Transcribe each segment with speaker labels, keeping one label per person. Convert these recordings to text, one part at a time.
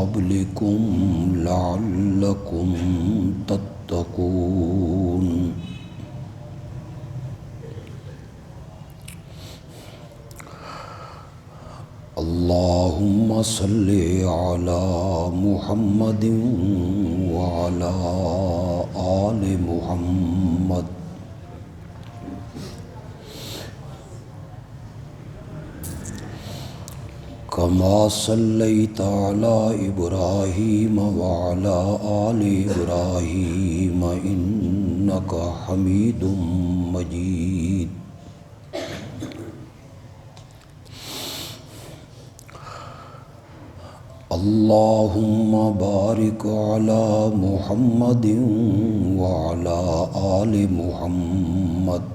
Speaker 1: قبلكم لعلكم تتقون اللهم صل على محمد وعلى آل محمد كما صليت على إبراهيم وعلى آل إبراهيم إنك حميد مجيد اللهم بارك على محمد وعلى آل محمد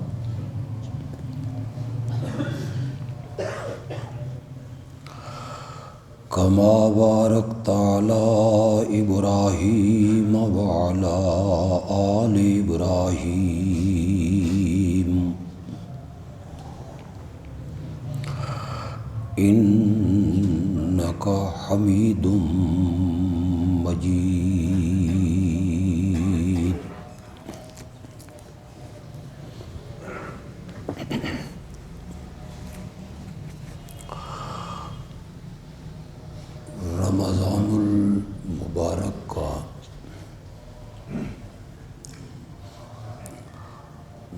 Speaker 1: كما باركت على إبراهيم وعلى آل إبراهيم إنك حميد مجيد رمضان المبارک کا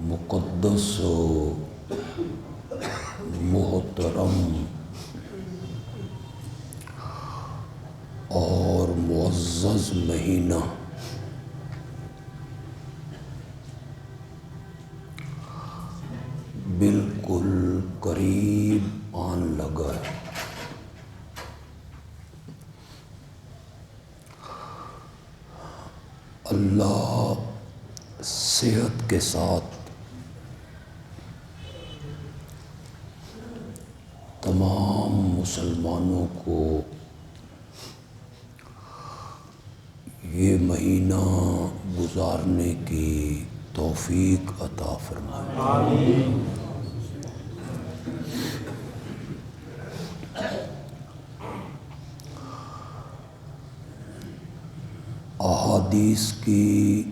Speaker 1: مقدس و محترم اور معزز مہینہ بالکل قریب آن لگا ہے۔ اللہ صحت کے ساتھ تمام مسلمانوں کو یہ مہینہ گزارنے کی توفیق عطا فرمائے۔ آمین۔ احادیث کی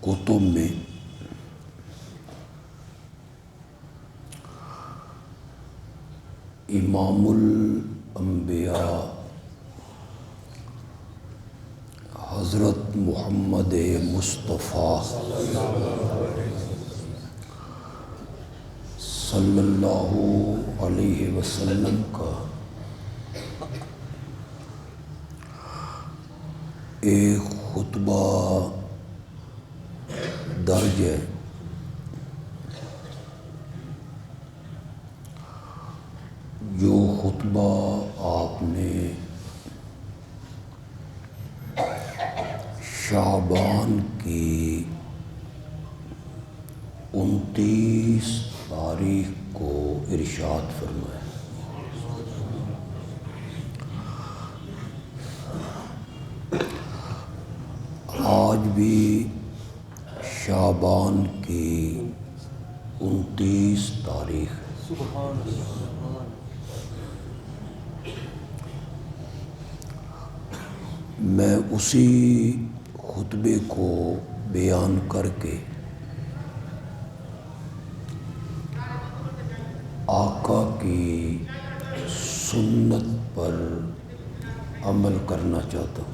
Speaker 1: کتب میں امام الانبیاء حضرت محمد مصطفیٰ صلی اللہ علیہ وسلم کا ایک خطبہ درج ہے جو خطبہ آپ نے شعبان کی 29 تاریخ کو ارشاد فرمایا۔ آج بھی شعبان کی 29 تاریخ ہے۔ میں اسی خطبے کو بیان کر کے آقا کی سنت پر عمل کرنا چاہتا ہوں۔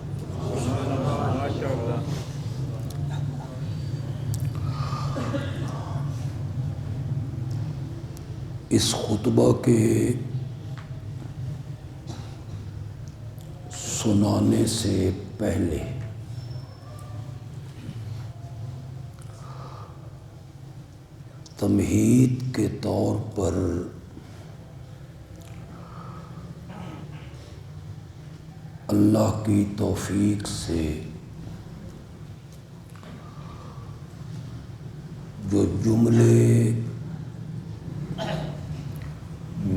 Speaker 1: اس خطبہ کے سنانے سے پہلے تمہید کے طور پر اللہ کی توفیق سے جو جملے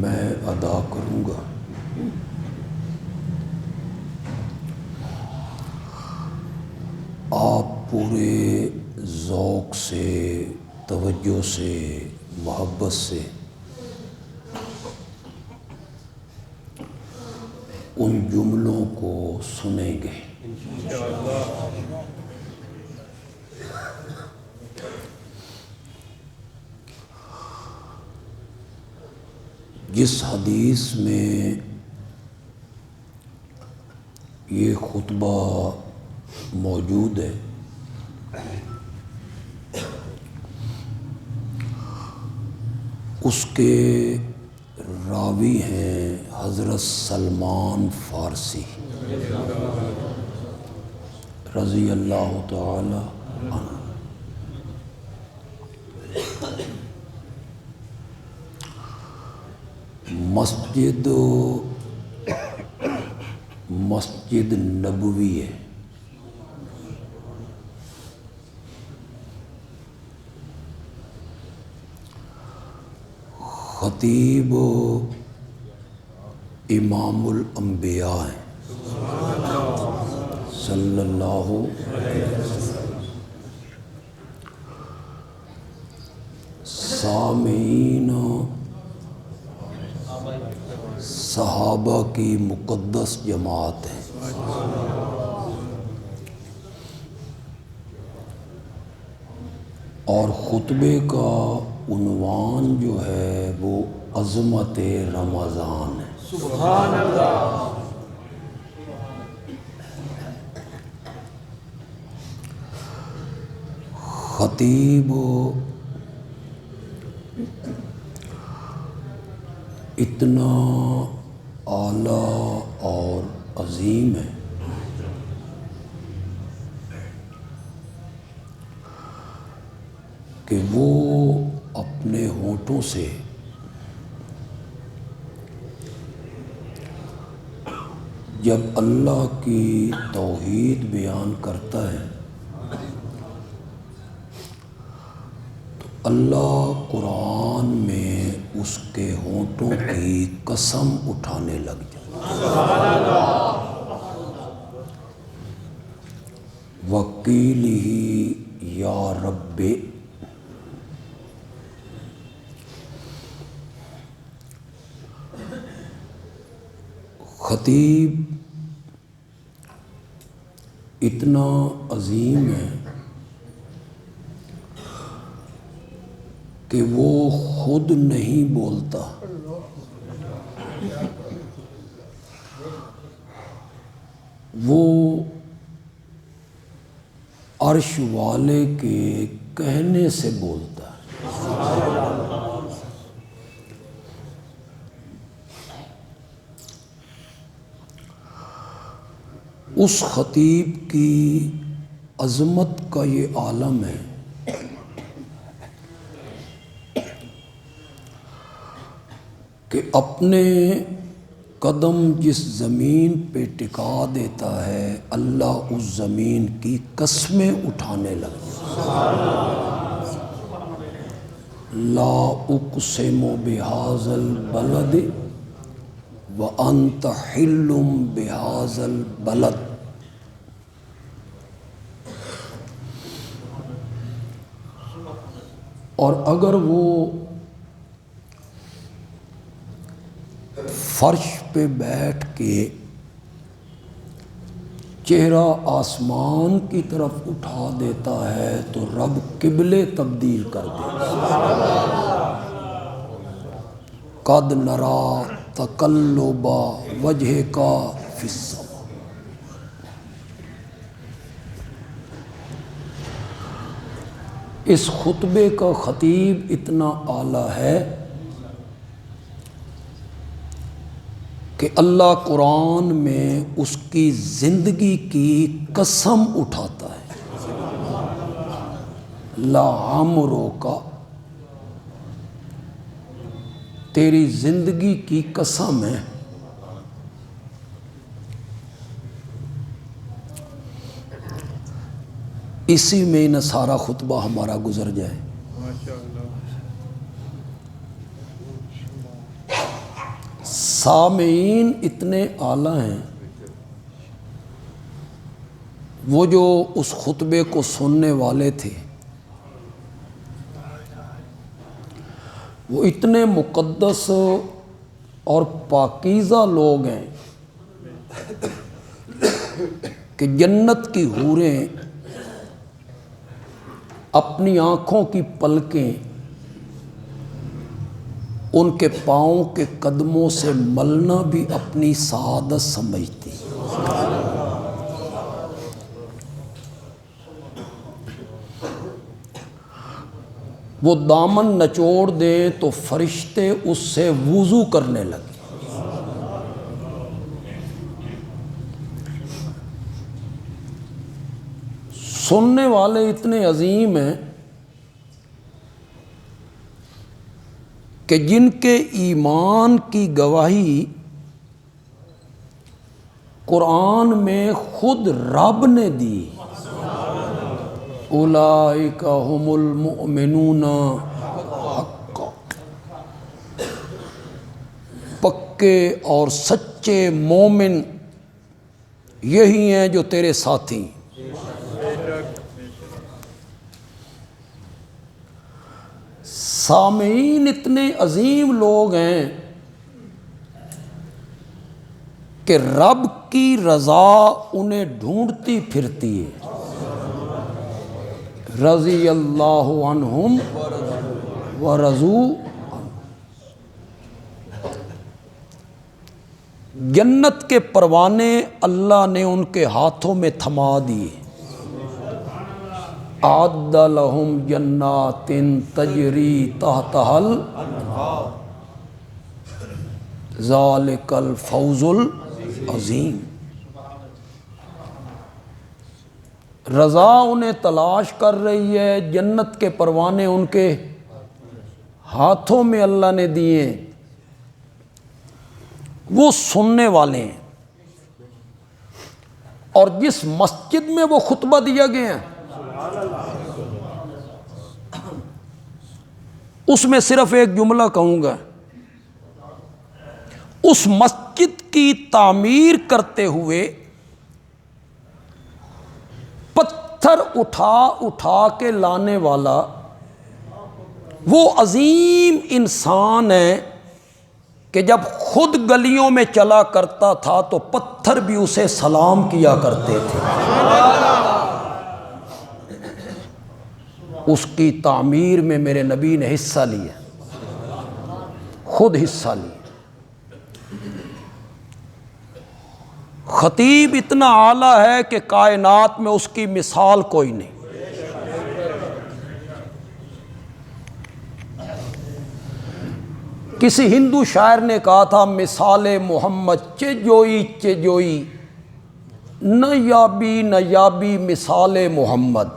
Speaker 1: میں ادا کروں گا آپ پورے ذوق سے، توجہ سے، محبت سے ان جملوں کو سنیں گے۔ جس حدیث میں یہ خطبہ موجود ہے اس کے راوی ہیں حضرت سلمان فارسی رضی اللہ تعالی عنہ۔ مسجد نبوی ہے۔ خطیب امام الانبیاء ہیں صلی اللہ علیہ وسلم۔ سامعین صحابہ کی مقدس جماعت ہے۔ اور خطبے کا عنوان جو ہے وہ عظمت رمضان ہے۔ سبحان اللہ۔ خطیب اتنا اعلیٰ اور عظیم ہے کہ وہ اپنے ہونٹوں سے جب اللہ کی توحید بیان کرتا ہے تو اللہ قرآن میں اس کے ہونٹوں کی قسم اٹھانے لگ جاتا ہے۔ وَقِيلِهِ یا رب، خطیب اتنا عظیم ہے کہ وہ خود نہیں بولتا، وہ عرش والے کے کہنے سے بولتا ہے۔ اس خطیب کی عظمت کا یہ عالم ہے کہ اپنے قدم جس زمین پہ ٹکا دیتا ہے اللہ اس زمین کی قسمیں اٹھانے لگتا ہے۔ لا اقسم بہذا البلد وانت حل بہذا البلد۔ اور اگر وہ فرش پہ بیٹھ کے چہرہ آسمان کی طرف اٹھا دیتا ہے تو رب قبلے تبدیل کر دیتا ہے۔ قد نرى تقلب وجهك في السماء۔ اس خطبے کا خطیب اتنا اعلیٰ ہے کہ اللہ قرآن میں اس کی زندگی کی قسم اٹھاتا ہے۔ لعمرک، تیری زندگی کی قسم ہے۔ اسی میں نہ سارا خطبہ ہمارا گزر جائے۔ سامعین اتنے اعلیٰ ہیں، وہ جو اس خطبے کو سننے والے تھے وہ اتنے مقدس اور پاکیزہ لوگ ہیں کہ جنت کی حوریں اپنی آنکھوں کی پلکیں ان کے پاؤں کے قدموں سے ملنا بھی اپنی سعادت سمجھتی. وہ دامن نچوڑ دیں تو فرشتے اس سے وضو کرنے لگے. سننے والے اتنے عظیم ہیں کہ جن کے ایمان کی گواہی قرآن میں خود رب نے دی. اولئک هم المؤمنون حقا، پکے اور سچے مومن یہی ہیں جو تیرے ساتھی. سامعین اتنے عظیم لوگ ہیں کہ رب کی رضا انہیں ڈھونڈتی پھرتی ہے. رضی اللہ عنہم ورضوا عنہ. جنت کے پروانے اللہ نے ان کے ہاتھوں میں تھما دیے. اعد لہم جنات تجری تحتہا الانہار ذالک الفوز العظیم. رضا انہیں تلاش کر رہی ہے، جنت کے پروانے ان کے ہاتھوں میں اللہ نے دیے. وہ سننے والے ہیں، اور جس مسجد میں وہ خطبہ دیا گیا ہے اس میں صرف ایک جملہ کہوں گا. اس مسجد کی تعمیر کرتے ہوئے پتھر اٹھا اٹھا کے لانے والا وہ عظیم انسان ہے کہ جب خود گلیوں میں چلا کرتا تھا تو پتھر بھی اسے سلام کیا کرتے تھے. اس کی تعمیر میں میرے نبی نے حصہ لیا، خود حصہ لیا. خطیب اتنا اعلیٰ ہے کہ کائنات میں اس کی مثال کوئی نہیں. کسی ہندو شاعر نے کہا تھا مثال محمد چجوئی نہ یابی مثال محمد.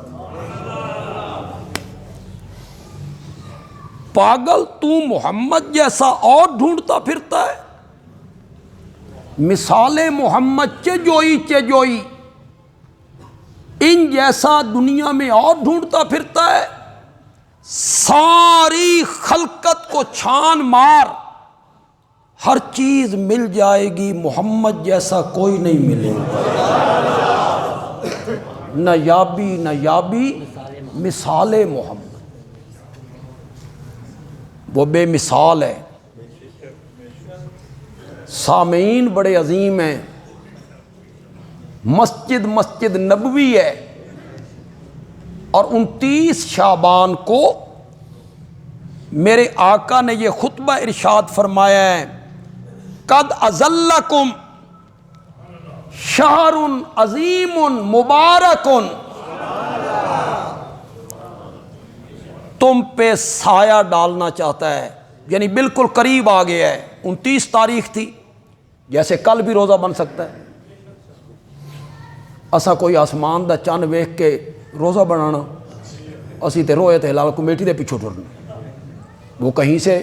Speaker 1: پاگل تو محمد جیسا اور ڈھونڈتا پھرتا ہے. مثال محمد چجوئی ان جیسا دنیا میں اور ڈھونڈتا پھرتا ہے. ساری خلقت کو چھان مار، ہر چیز مل جائے گی، محمد جیسا کوئی نہیں ملے گا. نہ یابی مثال محمد. وہ بے مثال ہے. سامعین بڑے عظیم ہیں. مسجد نبوی ہے، اور 29 شعبان کو میرے آقا نے یہ خطبہ ارشاد فرمایا ہے، قد اظلکم شہر عظیم مبارک. تم پہ سایہ ڈالنا چاہتا ہے، یعنی بالکل قریب آ گیا ہے. 29 تاریخ تھی، جیسے کل بھی روزہ بن سکتا ہے. اسا کوئی آسمان دا چند ویکھ کے روزہ بنانا، اسی تے روئے تے ہلال کمیٹی دے پیچھے ٹرنا. وہ کہیں سے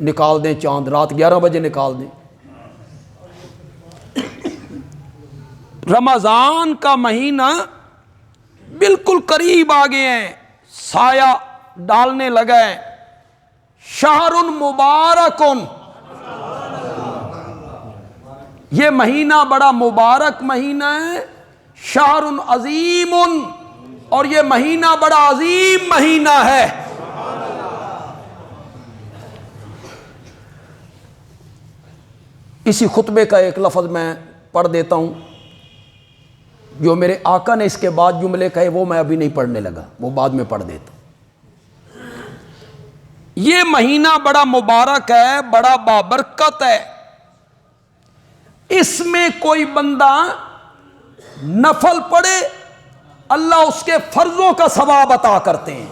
Speaker 1: نکال دیں چاند، رات 11 بجے نکال دیں. رمضان کا مہینہ بالکل قریب آ گئے ہیں، سایہ ڈالنے لگا ہے. شہر مبارک، یہ مہینہ بڑا مبارک مہینہ ہے. شہر عظیم، اور یہ مہینہ بڑا عظیم مہینہ ہے. اسی خطبے کا ایک لفظ میں پڑھ دیتا ہوں، جو میرے آقا نے اس کے بعد جملے کہے وہ میں ابھی نہیں پڑھنے لگا، وہ بعد میں پڑھ دیتا ہوں۔ یہ مہینہ بڑا مبارک ہے، بڑا بابرکت ہے، اس میں کوئی بندہ نفل پڑھے اللہ اس کے فرضوں کا ثواب عطا کرتے ہیں۔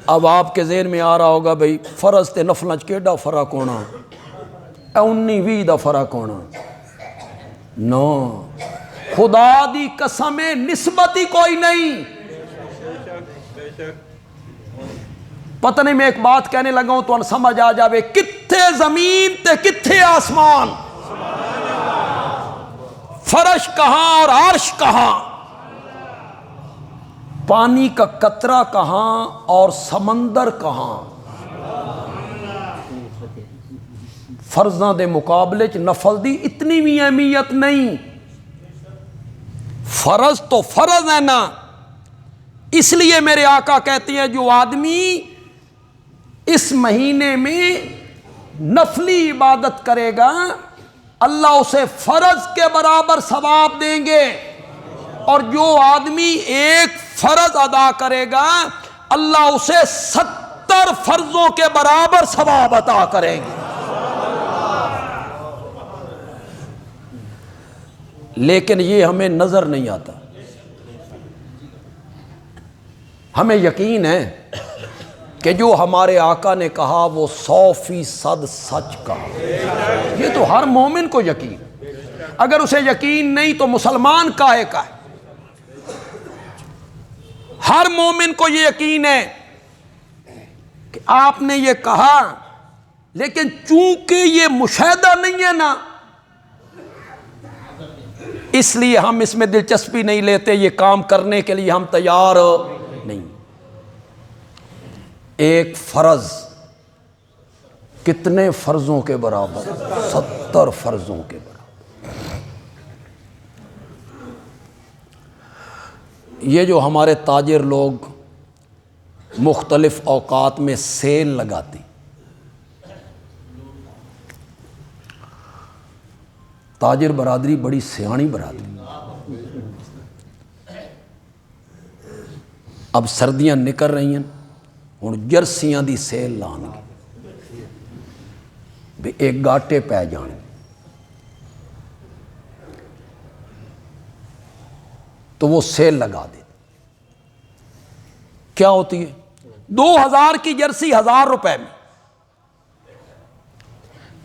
Speaker 1: اب آپ کے ذہن میں آ رہا ہوگا بھئی فرض تے نفلاں چ کیڈا فرق ہونا، 19-20 دا فرق ہونا، نو خدا دی قسم نسبت ہی کوئی نہیں۔ پتہ نہیں میں ایک بات کہنے لگا ہوں تو ان سمجھ آ جاوے، کتھے زمین تے کتھے آسمان، فرش کہاں اور عرش کہاں، پانی کا قطرہ کہاں اور سمندر کہاں۔ فرضاں دے مقابلے چ نفل دی اتنی بھی اہمیت نہیں۔ فرض تو فرض ہے نا، اس لیے میرے آقا کہتے ہیں جو آدمی اس مہینے میں نفلی عبادت کرے گا اللہ اسے فرض کے برابر ثواب دیں گے، اور جو آدمی ایک فرض ادا کرے گا اللہ اسے 70 فرضوں کے برابر ثواب عطا کریں گے۔ لیکن یہ ہمیں نظر نہیں آتا۔ ہمیں یقین ہے کہ جو ہمارے آقا نے کہا وہ 100% سچ کہا، یہ تو ہر مومن کو یقین۔ اگر اسے یقین نہیں تو مسلمان کاہے کا ہے؟ ہر مومن کو یہ یقین ہے کہ آپ نے یہ کہا، لیکن چونکہ یہ مشاہدہ نہیں ہے نا، اس لیے ہم اس میں دلچسپی نہیں لیتے، یہ کام کرنے کے لیے ہم تیار نہیں۔ ایک فرض کتنے فرضوں کے برابر؟ 70 فرضوں کے برابر۔ یہ جو ہمارے تاجر لوگ مختلف اوقات میں سیل لگاتے، تاجر برادری بڑی سیانی برادری، اب سردیاں نکل رہی ہیں، ہوں جرسیاں دی سیل لان گے بھی ایک گاٹے پہ جان، تو وہ سیل لگا دے۔ کیا ہوتی ہے؟ 2000 کی جرسی 1000 روپے میں۔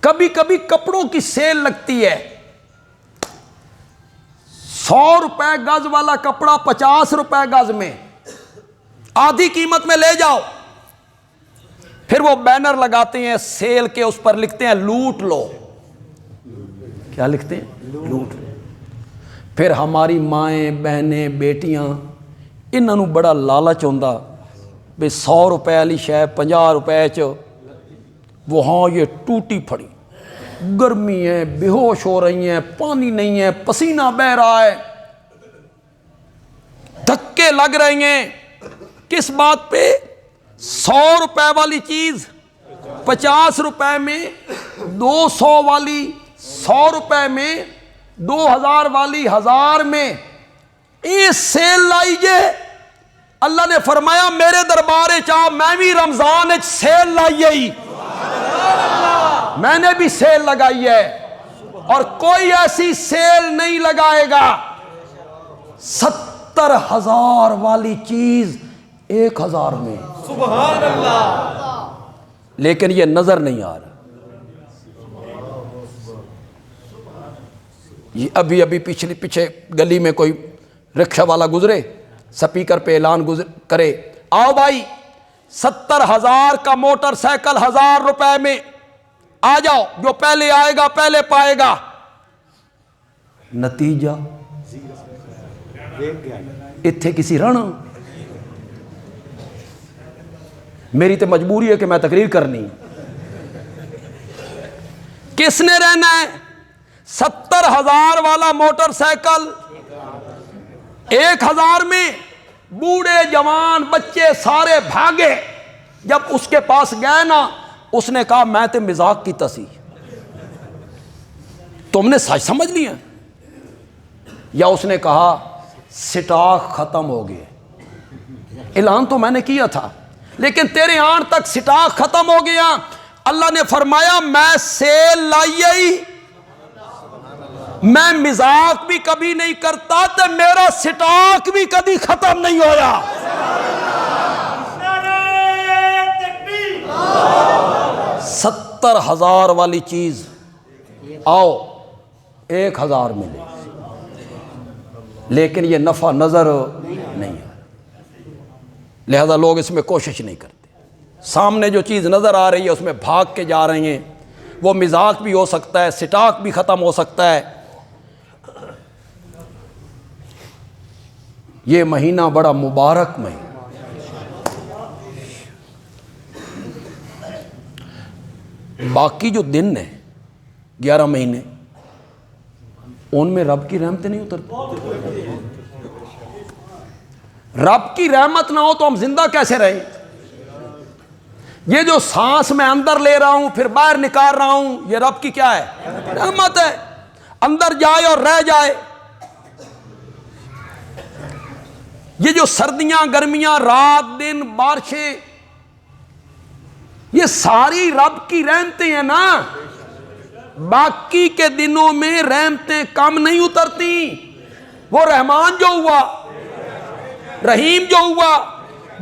Speaker 1: کبھی کبھی کپڑوں کی سیل لگتی ہے، 100 روپے گز والا کپڑا 50 روپے گز میں، آدھی قیمت میں لے جاؤ۔ پھر وہ بینر لگاتے ہیں سیل کے، اس پر لکھتے ہیں لوٹ لو۔ کیا لکھتے ہیں؟ لوٹ لو۔ پھر ہماری مائیں بہنیں بیٹیاں انہوں بڑا لالچ ہوندا بے 100 روپے والی شے 50 روپے چ، وہ ہاں یہ ٹوٹی پھڑی، گرمی ہے، بے ہوش ہو رہی ہیں، پانی نہیں ہے، پسینہ بہہ رہا ہے، دھکے لگ رہے ہیں، کس بات پہ؟ 100 روپے والی چیز 50 روپے میں، 200 والی 100 روپے میں، 2000 والی 1000 میں، یہ سیل لائیے۔ اللہ نے فرمایا میرے دربارے چاہ میں بھی رمضان سیل لائیے ہی، میں نے بھی سیل لگائی ہے، اور کوئی ایسی سیل نہیں لگائے گا 70,000 والی چیز 1000 میں۔ سبحان اللہ۔ لیکن یہ نظر نہیں آ رہا۔ یہ ابھی پیچھے گلی میں کوئی رکشہ والا گزرے، سپیکر پہ اعلان کرے، آؤ بھائی 70,000 کا موٹر سائیکل 1000 روپے میں، آ جاؤ، جو پہلے آئے گا پہلے پائے گا۔ نتیجہ اتھے کسی رہنا، میری تو مجبوری ہے کہ میں تقریر کرنی، کس نے رہنا ہے؟ 70,000 والا موٹر سائیکل 1000 میں، بوڑھے جوان بچے سارے بھاگے۔ جب اس کے پاس گئے نا، اس نے کہا میں تے مزاق کی تسی، تم نے سچ سمجھ لیا؟ یا اس نے کہا سٹاک ختم ہو گئے؟ اعلان تو میں نے کیا تھا لیکن تیرے آن تک سٹاک ختم ہو گیا۔ اللہ نے فرمایا میں سیل لائی، میں مذاق بھی کبھی نہیں کرتا تو میرا سٹاک بھی کبھی ختم نہیں ہویا۔ 70,000 والی چیز آؤ 1,000 ملے، لیکن یہ نفع نظر نہیں ہے، لہذا لوگ اس میں کوشش نہیں کرتے۔ سامنے جو چیز نظر آ رہی ہے اس میں بھاگ کے جا رہے ہیں، وہ مذاق بھی ہو سکتا ہے، سٹاک بھی ختم ہو سکتا ہے۔ یہ مہینہ بڑا مبارک مہینہ، باقی جو دن ہیں 11 مہینے ان میں رب کی رحمتیں نہیں اترتی۔ رب کی رحمت نہ ہو تو ہم زندہ کیسے رہیں؟ یہ جو سانس میں اندر لے رہا ہوں پھر باہر نکال رہا ہوں، یہ رب کی کیا ہے؟ رحمت ہے، اندر جائے اور رہ جائے۔ یہ جو سردیاں گرمیاں رات دن بارشیں، یہ ساری رب کی رحمتیں ہیں نا۔ باقی کے دنوں میں رحمتیں کم نہیں اترتی۔ وہ رحمان جو ہوا، رحیم جو ہوا،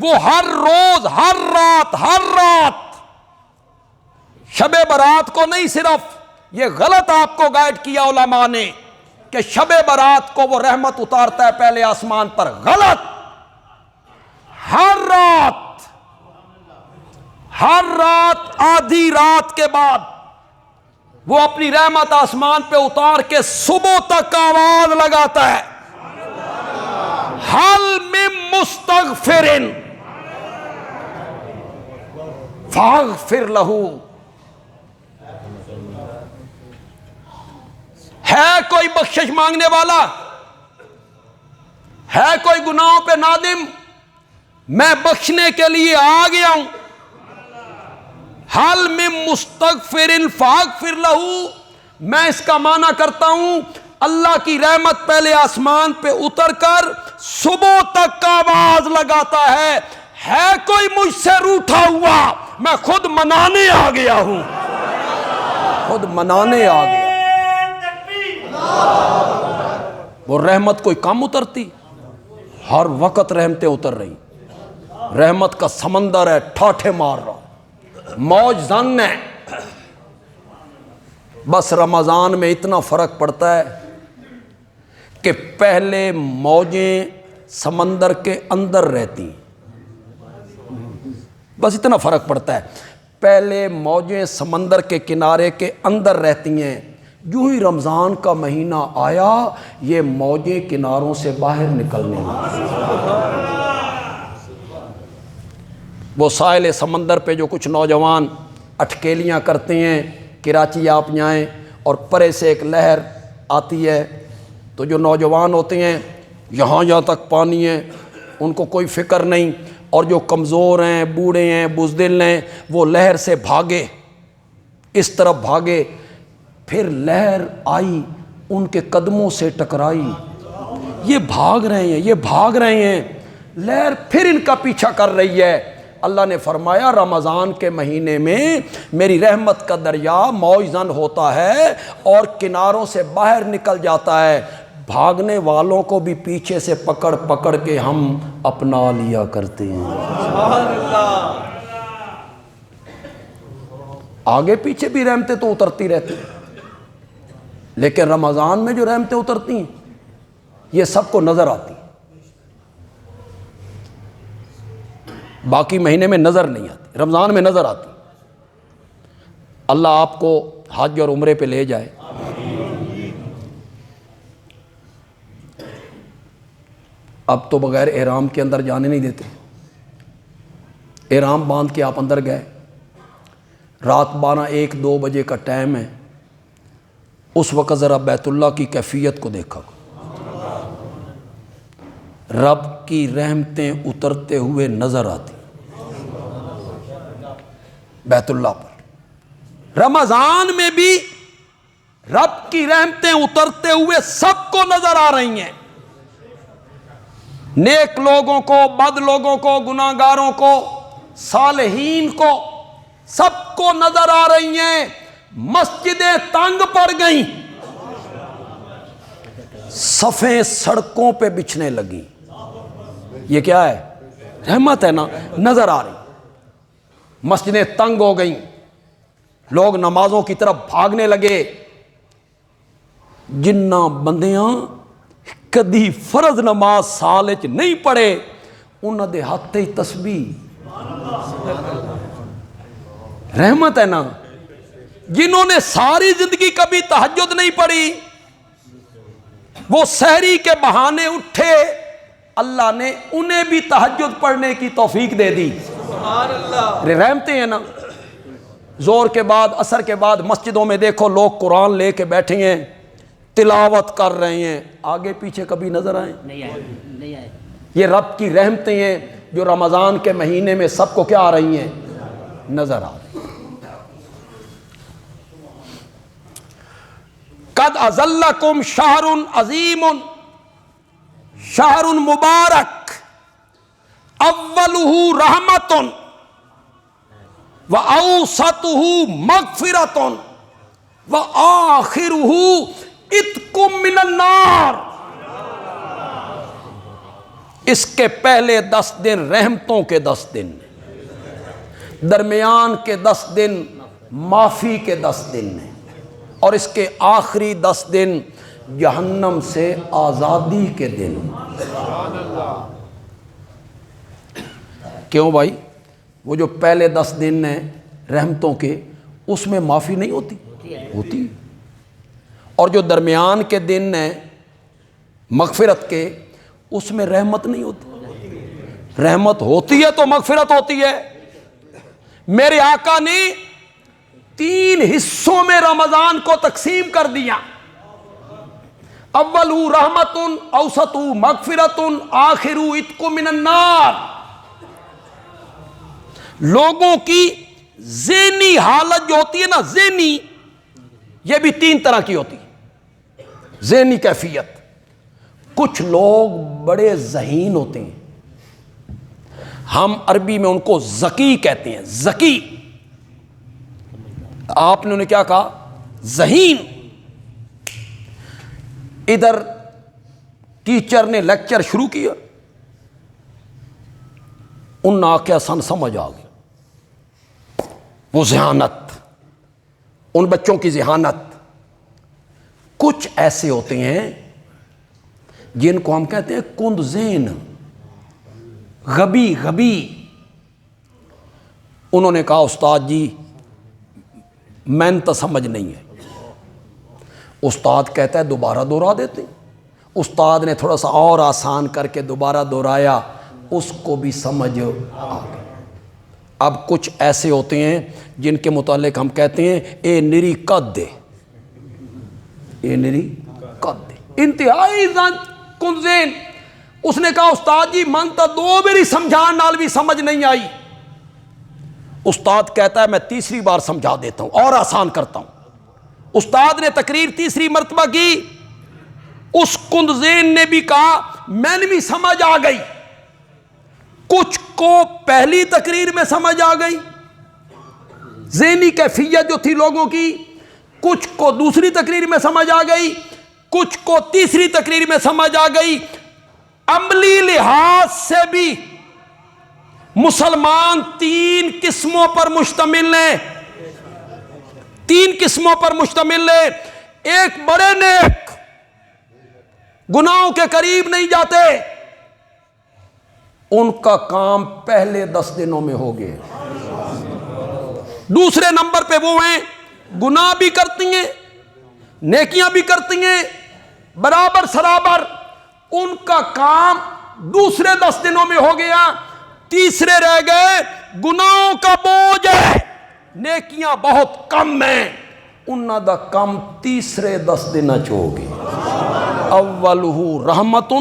Speaker 1: وہ ہر روز ہر رات شب برات کو نہیں، صرف یہ غلط آپ کو گائیڈ کیا علماء نے کہ شب برات کو وہ رحمت اتارتا ہے پہلے آسمان پر، غلط۔ ہر رات آدھی رات کے بعد وہ اپنی رحمت آسمان پہ اتار کے صبح تک آواز لگاتا ہے، حل من مستغفر فاغفر لہ۔ ہے کوئی بخشش مانگنے والا؟ ہے کوئی گناہوں پہ نادم؟ میں بخشنے کے لیے آ گیا ہوں۔ حل من مستغفر فاغفر لہ، میں اس کا معنی کرتا ہوں اللہ کی رحمت پہلے آسمان پہ اتر کر صبح تک آواز لگاتا ہے کوئی مجھ سے روٹھا ہوا؟ میں خود منانے آ گیا ہوں، خود منانے آ گیا۔ وہ رحمت کوئی کم اترتی؟ ہر وقت رحمتیں اتر رہی، رحمت کا سمندر ہے، ٹھاٹھے مار رہا، موج زن ہے۔ بس رمضان میں اتنا فرق پڑتا ہے کہ پہلے موجیں سمندر کے اندر رہتی، بس اتنا فرق پڑتا ہے، پہلے موجیں سمندر کے کنارے کے اندر رہتی ہیں، جو ہی رمضان کا مہینہ آیا یہ موجیں کناروں سے باہر نکلنے لگی۔ وہ ساحل سمندر پہ جو کچھ نوجوان اٹکیلیاں کرتے ہیں، کراچی آپ جائیں اور پرے سے ایک لہر آتی ہے تو جو نوجوان ہوتے ہیں یہاں تک پانی ہے، ان کو کوئی فکر نہیں، اور جو کمزور ہیں، بوڑھے ہیں، بزدل ہیں، وہ لہر سے بھاگے، اس طرف بھاگے، پھر لہر آئی ان کے قدموں سے ٹکرائی، یہ بھاگ رہے ہیں، لہر پھر ان کا پیچھا کر رہی ہے۔ اللہ نے فرمایا رمضان کے مہینے میں میری رحمت کا دریا موج زن ہوتا ہے اور کناروں سے باہر نکل جاتا ہے، بھاگنے والوں کو بھی پیچھے سے پکڑ پکڑ کے ہم اپنا لیا کرتے ہیں۔ آگے پیچھے بھی رحمتیں تو اترتی رہتی ہیں، لیکن رمضان میں جو رحمتیں اترتی ہیں یہ سب کو نظر آتی، باقی مہینے میں نظر نہیں آتی، رمضان میں نظر آتی۔ اللہ آپ کو حج اور عمرے پہ لے جائے۔ اب تو بغیر احرام کے اندر جانے نہیں دیتے، احرام باندھ کے آپ اندر گئے، رات 12-1-2 بجے کا ٹائم ہے، اس وقت ذرا بیت اللہ کی کیفیت کو دیکھا، رب کی رحمتیں اترتے ہوئے نظر آتی بیت اللہ پر۔ رمضان میں بھی رب کی رحمتیں اترتے ہوئے سب کو نظر آ رہی ہیں، نیک لوگوں کو، بد لوگوں کو، گناہگاروں کو، صالحین کو، سب کو نظر آ رہی ہیں۔ مسجدیں تنگ پڑ گئیں، صفیں سڑکوں پہ بچھنے لگی۔ یہ کیا ہے؟ رحمت ہے نا، نظر آ رہی۔ مسجدیں تنگ ہو گئیں، لوگ نمازوں کی طرف بھاگنے لگے۔ جنہ بندیاں کدی فرض نماز سال وچ نہیں پڑھے انہاں دے ہاتھ ہی تسبیح۔ رحمت ہے نا۔ جنہوں نے ساری زندگی کبھی تہجد نہیں پڑھی، وہ سحری کے بہانے اٹھے، اللہ نے انہیں بھی تہجد پڑھنے کی توفیق دے دی۔ رحمتیں ہیں نا۔ زور کے بعد، عصر کے بعد مسجدوں میں دیکھو لوگ قرآن لے کے بیٹھے ہیں، تلاوت کر رہے ہیں، آگے پیچھے کبھی نظر آئیں؟ نہیں آئے۔ یہ رب کی رحمتیں ہیں جو رمضان کے مہینے میں سب کو کیا آ رہی ہیں؟ نظر آ رہی ہیں۔ قد اذلکم شہر عظیم شہر مبارک اولہ رحمت واوسطہ مغفرۃ وآخرہ عتق من النار۔ اس کے پہلے 10 دن رحمتوں کے 10 دن، درمیان کے 10 دن معافی کے 10 دن ہیں، اور اس کے آخری 10 دن جہنم سے آزادی کے دن۔ کیوں بھائی؟ وہ جو پہلے 10 دن ہیں رحمتوں کے، اس میں معافی نہیں ہوتی، اور جو درمیان کے دن ہیں مغفرت کے، اس میں رحمت نہیں ہوتی۔ رحمت ہوتی ہے تو مغفرت ہوتی ہے۔ میرے آقا نے 3 حصوں میں رمضان کو تقسیم کر دیا، اولہ رحمت، اوسطہ مغفرت، آخرہ عتق من النار۔ لوگوں کی ذہنی حالت جو ہوتی ہے نا، ذہنی، یہ بھی 3 طرح کی ہوتی ہے۔ ذہنی کیفیت، کچھ لوگ بڑے ذہین ہوتے ہیں، ہم عربی میں ان کو ذکی کہتے ہیں۔ ذکی، آپ نے انہیں کیا کہا؟ ذہین۔ ادھر ٹیچر نے لیکچر شروع کیا، ان نے آکھیا سن سمجھ آ گئی، وہ ذہانت، ان بچوں کی ذہانت۔ کچھ ایسے ہوتے ہیں جن کو ہم کہتے ہیں کند ذہن، غبی۔ انہوں نے کہا استاد جی میں تو سمجھ نہیں ہے۔ استاد کہتا ہے دوبارہ دہرا دیتے ہیں۔ استاد نے تھوڑا سا اور آسان کر کے دوبارہ دہرایا، اس کو بھی سمجھ آ گئی۔ اب کچھ ایسے ہوتے ہیں جن کے متعلق ہم کہتے ہیں اے نری قد دے، اے نری قد دے، انتہائی کنزین۔ اس نے کہا استاد جی من تا 2 باری سمجھان نال بھی سمجھ نہیں آئی۔ استاد کہتا ہے میں 3ری بار سمجھا دیتا ہوں اور آسان کرتا ہوں۔ استاد نے تقریر 3ری مرتبہ کی، اس کنزین نے بھی کہا میں نے بھی سمجھ آ گئی۔ کچھ کو پہلی تقریر میں سمجھ آ گئی، ذہنی کیفیت جو تھی لوگوں کی، کچھ کو 2ری تقریر میں سمجھ آ گئی، کچھ کو 3ری تقریر میں سمجھ آ گئی۔ عملی لحاظ سے بھی مسلمان 3 قسموں پر مشتمل ہیں، 3 قسموں پر مشتمل ہے۔ ایک بڑے نیک، گناہوں کے قریب نہیں جاتے، ان کا کام پہلے 10 دنوں میں ہو گئے۔ دوسرے نمبر پہ وہ ہیں گناہ بھی کرتی ہیں، نیکیاں بھی کرتی ہیں برابر سرابر، ان کا کام دوسرے 10 دنوں میں ہو گیا۔ تیسرے رہ گئے گناہوں کا بوجھ ہے، نیکیاں بہت کم ہیں، انہاں دا کم تیسرے 10 دنوں چ ہو گیا۔ اولہ رحمت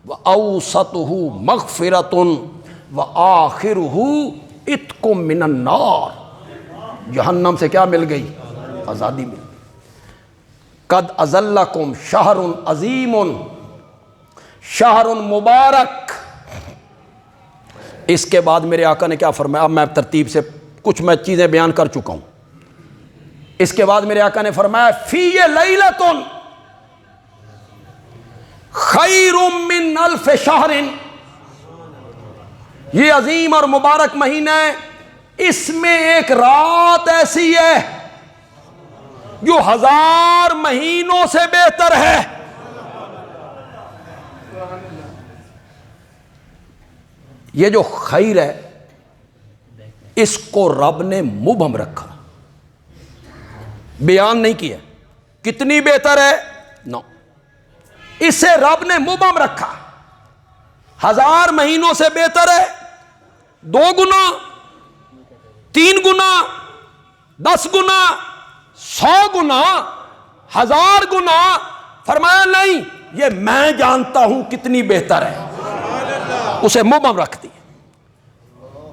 Speaker 1: واوسطہ مغفرۃ وآخرہ عتق من النار۔ جہنم سے کیا مل گئی؟ آزادی مل گئی۔ قد اظلکم شہر عظیم شہر مبارک. اس کے بعد میرے آقا نے کیا فرمایا؟ اب میں ترتیب سے کچھ میں چیزیں بیان کر چکا ہوں. اس کے بعد میرے آقا نے فرمایا فی لیلۃ خیر من الف شہر. یہ عظیم اور مبارک مہینہ ہے، اس میں ایک رات ایسی ہے جو 1000 مہینوں سے بہتر ہے. یہ جو خیر ہے اس کو رب نے مبہم رکھا، بیان نہیں کیا کتنی بہتر ہے، نو، اسے رب نے مبہم رکھا. 1000 مہینوں سے بہتر ہے، 2 گنا، 3 گنا، 10 گنا، 100 گنا، 1000 گنا. فرمایا نہیں، یہ میں جانتا ہوں کتنی بہتر ہے، اسے مبہم رکھ دی.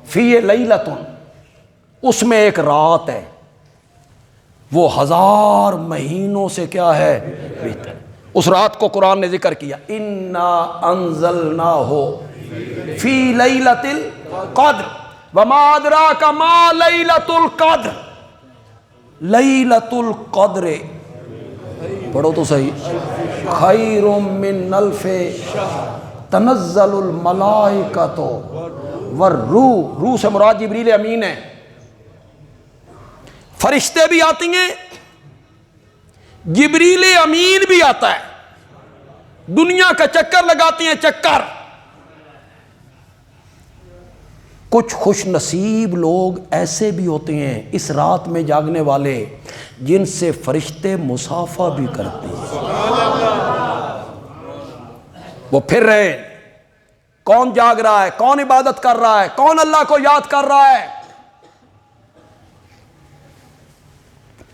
Speaker 1: فی لیلۃ، اس میں ایک رات ہے وہ 1000 مہینوں سے کیا ہے، بہتر. اس رات کو قرآن نے ذکر کیا انا انزلناہ فی لیلۃ القدر وما ادراک ما لیلۃ القدر. لیلۃ القدر پڑھو تو صحیح، خیر من الف تنزل الملائکۃ والروح. روح سے مراد جبریل امین ہے. فرشتے بھی آتی ہیں، جبریل امین بھی آتا ہے، دنیا کا چکر لگاتی ہیں چکر. کچھ خوش نصیب لوگ ایسے بھی ہوتے ہیں اس رات میں جاگنے والے جن سے فرشتے مصافحہ بھی کرتے ہیں. وہ پھر رہے کون جاگ رہا ہے، کون عبادت کر رہا ہے، کون اللہ کو یاد کر رہا ہے.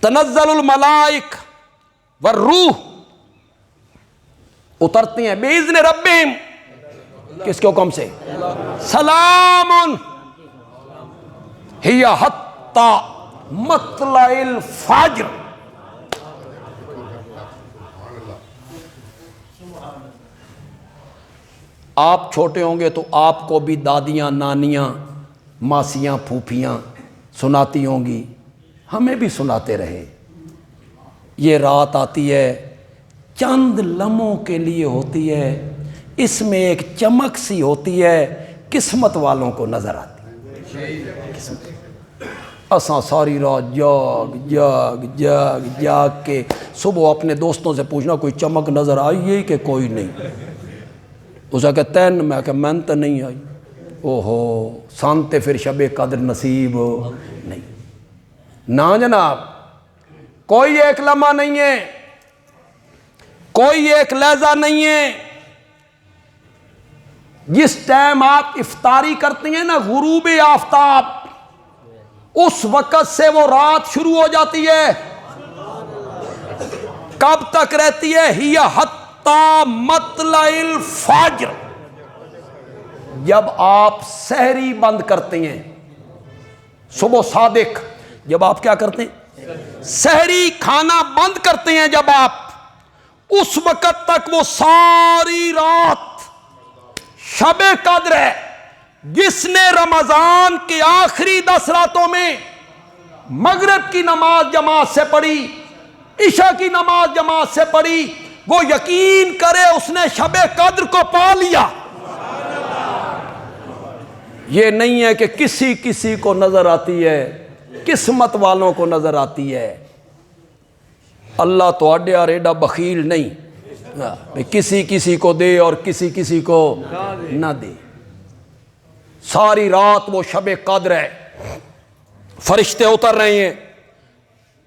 Speaker 1: تنزل الملائک والروح، اترتی ہیں باذن ربہم، کس کے حکم سے، سلام ہی حتی مطلع الفجر. آپ چھوٹے ہوں گے تو آپ کو بھی دادیاں، نانیاں، ماسیاں، پھوپھیاں سناتی ہوں گی، ہمیں بھی سناتے رہے. یہ رات آتی ہے، چند لمحوں کے لیے ہوتی ہے، اس میں ایک چمک سی ہوتی ہے، قسمت والوں کو نظر آتی ہے. اساں ساری رات جاگ جاگ جاگ جاگ کے صبح اپنے دوستوں سے پوچھنا کوئی چمک نظر آئی ہے کہ کوئی نہیں. اسے کہ تین، میں کہ من تو نہیں آئی. اوہو سانتے پھر شب قدر نصیب نہیں. نا جناب، کوئی ایک لمحہ نہیں ہے، کوئی ایک لحظہ نہیں ہے. جس ٹائم آپ افطاری کرتے ہیں نا، غروب آفتاب، اس وقت سے وہ رات شروع ہو جاتی ہے. کب تک رہتی ہے؟ ہی حتی مطلع الفجر. جب آپ سحری بند کرتے ہیں، صبح صادق، جب آپ کیا کرتے ہیں، سحری کھانا بند کرتے ہیں، جب آپ اس وقت تک وہ ساری رات شب قدر ہے. جس نے رمضان کے آخری 10 راتوں میں مغرب کی نماز جماعت سے پڑھی، عشاء کی نماز جماعت سے پڑھی، وہ یقین کرے اس نے شب قدر کو پا لیا. یہ نہیں ہے کہ کسی کسی کو نظر آتی ہے، قسمت والوں کو نظر آتی ہے. اللہ تو اڈے اور ایڈا بخیل نہیں، کسی کسی کو دے اور کسی کسی کو نہ دے. ساری رات وہ شب قدر ہے، فرشتے اتر رہے ہیں.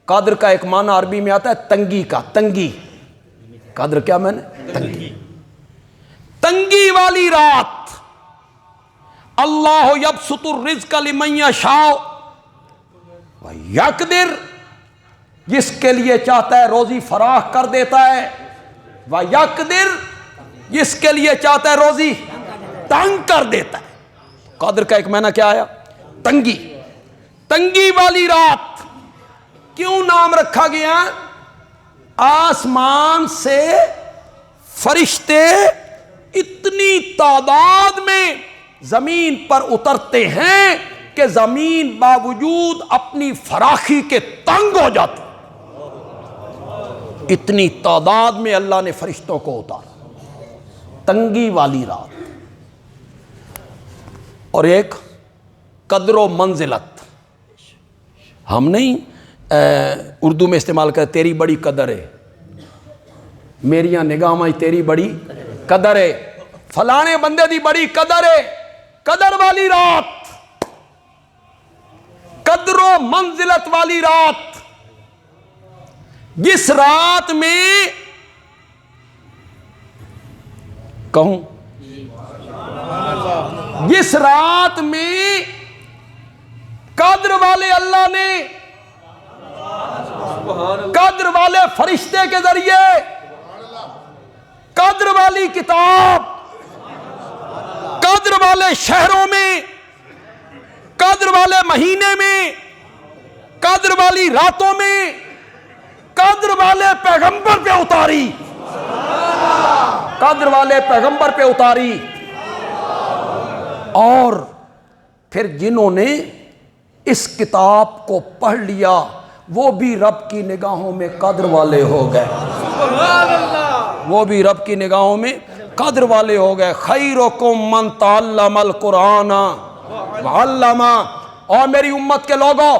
Speaker 1: قدر کا ایک معنی عربی میں آتا ہے تنگی کا، تنگی. قدر کیا میں نے؟ تنگی. تنگی والی رات. اللہ یبسط الرزق لمن یشاء ویقدر، جس کے لیے چاہتا ہے روزی فراخ کر دیتا ہے، ویقدر، جس کے لیے چاہتا ہے روزی تنگ کر دیتا ہے. قدر کا ایک معنی کیا آیا؟ تنگی. تنگی والی رات. کیوں نام رکھا گیا؟ آسمان سے فرشتے اتنی تعداد میں زمین پر اترتے ہیں کہ زمین باوجود اپنی فراخی کے تنگ ہو جاتی. اتنی تعداد میں اللہ نے فرشتوں کو اتارا تنگی والی رات. اور ایک قدر و منزلت ہم نہیں اردو میں استعمال کرتے، تیری بڑی قدر ہے، میریاں نگاہاں تیری بڑی قدر ہے، فلانے بندے دی بڑی قدر ہے. قدر والی رات، قدر و منزلت والی رات، جس رات میں کہوں جس رات میں قدر والے اللہ نے قدر والے فرشتے کے ذریعے قدر والی کتاب قدر والے شہروں میں قدر والے مہینے میں قدر والی راتوں میں قدر والے پیغمبر پہ اتاری قدر والے پیغمبر پہ اتاری. اور پھر جنہوں نے اس کتاب کو پڑھ لیا وہ بھی رب کی نگاہوں میں قدر والے ہو گئے. وہ بھی رب کی نگاہوں میں قدر والے ہو گئے. خیرکم من تعلم القرآن وعلمہ. اور میری امت کے لوگوں،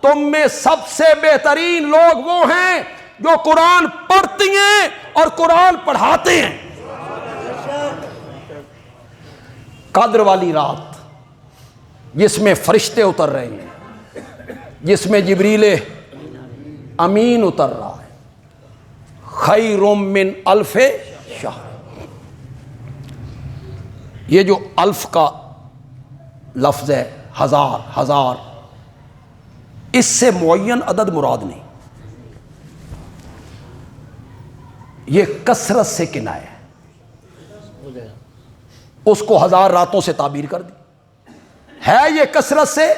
Speaker 1: تم میں سب سے بہترین لوگ وہ ہیں جو قرآن پڑھتی ہیں اور قرآن پڑھاتے ہیں. قدر والی رات جس میں فرشتے اتر رہے ہیں، جس میں جبریل امین اتر رہا ہے. خیر من الف شہر. یہ جو الف کا لفظ ہے، ہزار ہزار، اس سے معین عدد مراد نہیں، یہ کثرت سے کنایہ ہے. اس کو ہزار راتوں سے تعبیر کر دی ہے، یہ کثرت سے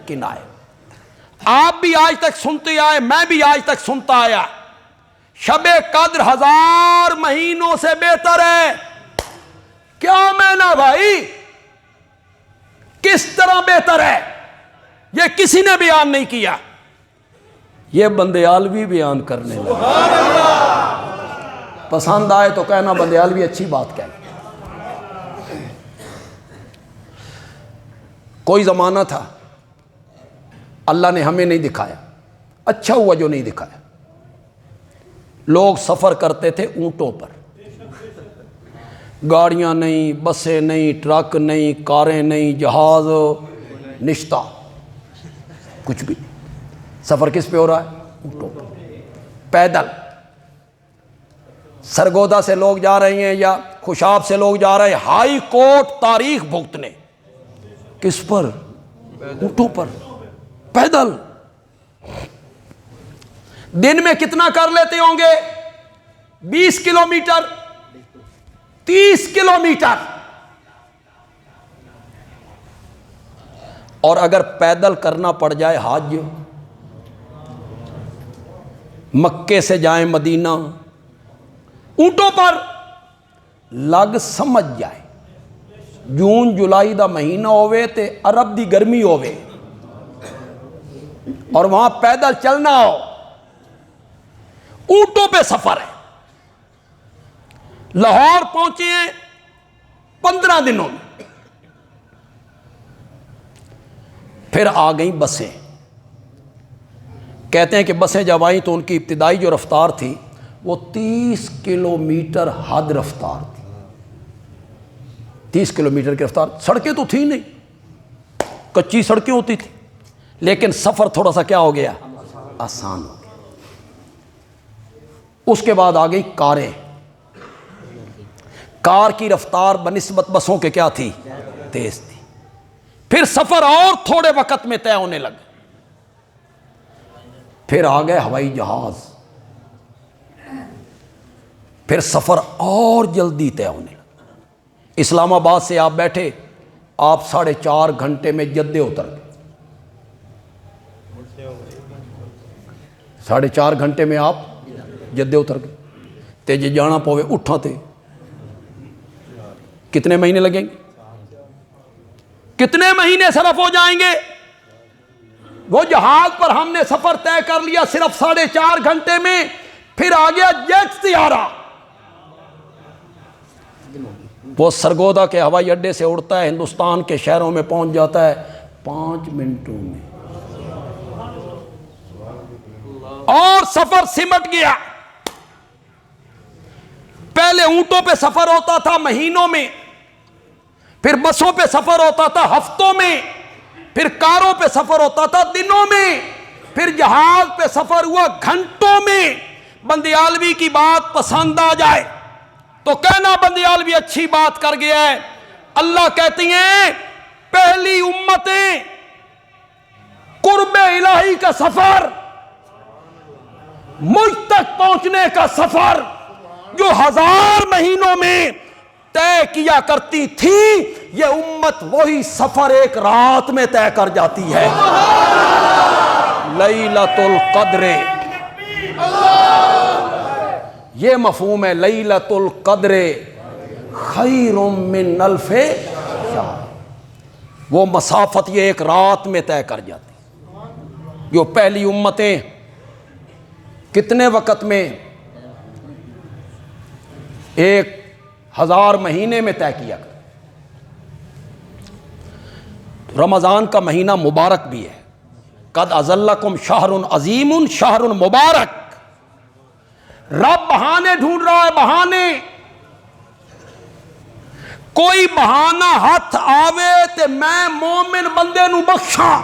Speaker 1: کنایہ. آپ بھی آج تک سنتے آئے، میں بھی آج تک سنتا آیا، شب قدر 1000 مہینوں سے بہتر ہے. کیا معنی بھائی؟ کس طرح بہتر ہے؟ یہ کسی نے بیان نہیں کیا، یہ بندیالوی بیان کرنے لگا. پسند آئے تو کہنا بندیالوی اچھی بات کہہ. کوئی زمانہ تھا اللہ نے ہمیں نہیں دکھایا، اچھا ہوا جو نہیں دکھایا. لوگ سفر کرتے تھے اونٹوں پر، گاڑیاں نہیں، بسیں نہیں، ٹرک نہیں، کاریں نہیں، جہاز نشتہ، کچھ بھی. سفر کس پہ ہو رہا ہے؟ اونٹوں پر، پیدل. سرگودا سے لوگ جا رہے ہیں یا خوشاب سے لوگ جا رہے ہیں ہائی کورٹ تاریخ بھگتنے. کس پر؟ اونٹوں پر، پیدل. دن میں کتنا کر لیتے ہوں گے؟ 20 کلومیٹر، 30 کلومیٹر. اور اگر پیدل کرنا پڑ جائے حج، مکے سے جائیں مدینہ، اونٹوں پر لگ سمجھ جائے. جون جولائی دا مہینہ ہوئے تے عرب دی گرمی ہوئے اور وہاں پیدل چلنا ہو، اونٹوں پہ سفر ہے. لاہور پہنچے ہیں 15 دنوں میں. پھر آ گئیں بسیں. کہتے ہیں کہ بسیں جب آئیں تو ان کی ابتدائی جو رفتار تھی وہ 30 کلومیٹر حد رفتار تھی. 30 کلومیٹر کی رفتار. سڑکیں تو تھیں نہیں، کچی سڑکیں ہوتی تھیں، لیکن سفر تھوڑا سا کیا ہو گیا؟ آسان ہو گیا. اس کے بعد آ گئی کاریں. کار کی رفتار بنسبت بسوں کے کیا تھی؟ تیز تھی. پھر سفر اور تھوڑے وقت میں طے ہونے لگا. پھر آ گئے ہوائی جہاز. پھر سفر اور جلدی طے ہونے لگا. اسلام آباد سے آپ بیٹھے، آپ 4.5 گھنٹے میں جدے اتر گئے. 4.5 گھنٹے میں آپ جدے اتر گئے تے جی جانا پوے اٹھا تے کتنے مہینے لگیں گے؟ کتنے مہینے صرف ہو جائیں گے؟ وہ جہاز پر ہم نے سفر طے کر لیا صرف 4.5 گھنٹے میں، پھر آ گیا جیٹ طیارہ، وہ سرگودا کے ہوائی اڈے سے اڑتا ہے، ہندوستان کے شہروں میں پہنچ جاتا ہے 5 منٹوں میں، اور سفر سمٹ گیا۔ پہلے اونٹوں پہ سفر ہوتا تھا مہینوں میں، پھر بسوں پہ سفر ہوتا تھا ہفتوں میں، پھر کاروں پہ سفر ہوتا تھا دنوں میں، پھر جہاز پہ سفر ہوا گھنٹوں میں۔ بندیالوی کی بات پسند آ جائے تو کہنا بندیالوی اچھی بات کر گیا ہے۔ اللہ کہتی ہیں پہلی امتیں قرب الہی کا سفر، مجھ تک پہنچنے کا سفر جو 1000 مہینوں میں طے کیا کرتی تھی، یہ امت وہی سفر ایک رات میں طے کر جاتی ہے۔ لیلۃ القدر، یہ مفہوم ہے، لیلۃ القدر خیر من الف شہر، وہ مسافت یہ ایک رات میں طے کر جاتی۔ جو پہلی امتیں کتنے وقت میں؟ 1000 مہینے میں طے کیا کر۔ رمضان کا مہینہ مبارک بھی ہے، قد اذلکم شہر عظیم شہر مبارک۔ رب بہانے ڈھونڈ رہا ہے، بہانے، کوئی بہانہ ہاتھ آوے تے میں مومن بندے نو بخشاں،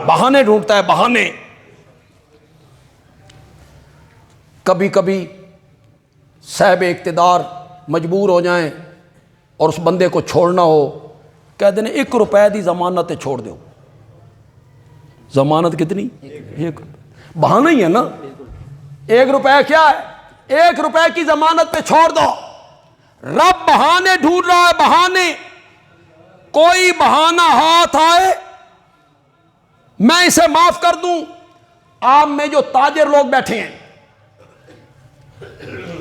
Speaker 1: بہانے ڈھونڈتا ہے، بہانے۔ کبھی کبھی صاحب اقتدار مجبور ہو جائیں اور اس بندے کو چھوڑنا ہو، کہہ دیں 1 روپے دی ضمانت چھوڑ دو۔ ضمانت کتنی؟ 1 روپے، بہانہ ہی ہے نا۔ 1 روپے کیا ہے؟ 1 روپے کی ضمانت پہ چھوڑ دو۔ رب بہانے ڈھونڈ رہا ہے، بہانے، کوئی بہانہ ہاتھ آئے میں اسے معاف کر دوں۔ آپ میں جو تاجر لوگ بیٹھے ہیں